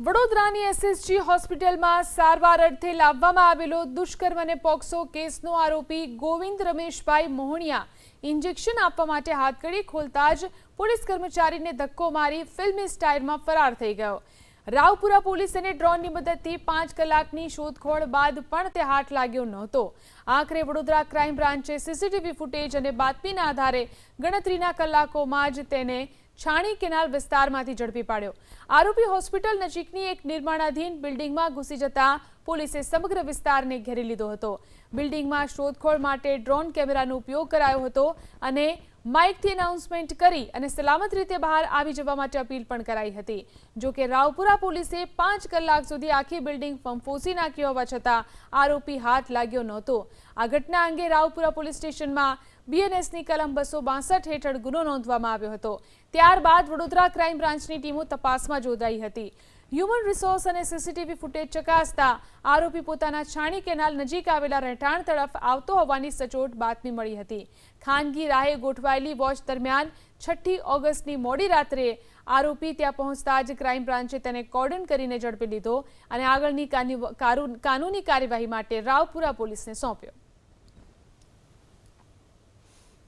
વડોદરાની એસએસજી હોસ્પિટલમાં સારવાર અર્થે લાવવામાં આવેલો દુષ્કર્મ અને પોક્સો કેસનો આરોપી ગોવિંદ રમેશભાઈ મોહણિયા ઇન્જેક્શન આપવા માટે હાથકડી ખોલતા જ પોલીસ કર્મચારીને ધક્કો મારી ફિલ્મી સ્ટાઇલમાં ફરાર થઈ ગયો। રાવપુરા પોલીસે ડ્રોનની મદદથી 5 કલાકની શોધખોળ બાદ પણ તે હાથ લાગ્યો નહોતો। આખરે વડોદરા ક્રાઇમ બ્રાન્ચે સીસીટીવી ફૂટેજ અને બાતમીના આધારે ગણતરીના કલાકોમાં જ તેને છાણી કેનાલ વિસ્તારમાંથી ઝડપી પાડ્યો। આરોપી હોસ્પિટલ નજીકની એક નિર્માણાધીન બિલ્ડિંગમાં ઘૂસી જતા પોલીસે સમગ્ર વિસ્તારને ઘેરી લીધો હતો। બિલ્ડિંગમાં શોધખોળ માટે ડ્રોન કેમેરાનો ઉપયોગ કરાયો હતો અને માઇકથી એનાઉન્સમેન્ટ કરી અને સલામત રીતે બહાર આવી જવા માટે અપીલ પણ કરાઈ હતી। જો કે રાવપુરા પોલીસે 5 કલાક સુધી આખી બિલ્ડિંગ ફંફોસી નાખી હોવા છતાં આરોપી હાથ લાગ્યો નહોતો। આ ઘટના અંગે રાવપુરા પોલીસ સ્ટેશનમાં બીએનએસની કલમ 262 હેઠળ ગુનો નોંધવામાં આવ્યો હતો। ત્યારબાદ વડોદરા ક્રાઇમ બ્રાન્ચની ટીમો તપાસમાં જોડાઈ હતી। હ્યુમન રિસોર્સ અને સીસીટીવી ફૂટેજ ચકાસતા આરોપી પોતાના છાણી કેનાલ નજીક આવેલા રહેઠાણ તરફ આવતો હોવાની સચોટ બાતમી મળી હતી। ખાનગી રાહે ગોઠવાયેલી વોચ દરમિયાન 6 ઓગસ્ટની મોડી રાત્રે આરોપી ત્યાં પહોંચતા જ ક્રાઇમ બ્રાન્ચે તેને કોર્ડન કરીને ઝડપી લીધો અને આગળની કાનૂની કાર્યવાહી માટે રાવપુરા પોલીસને સોંપ્યો।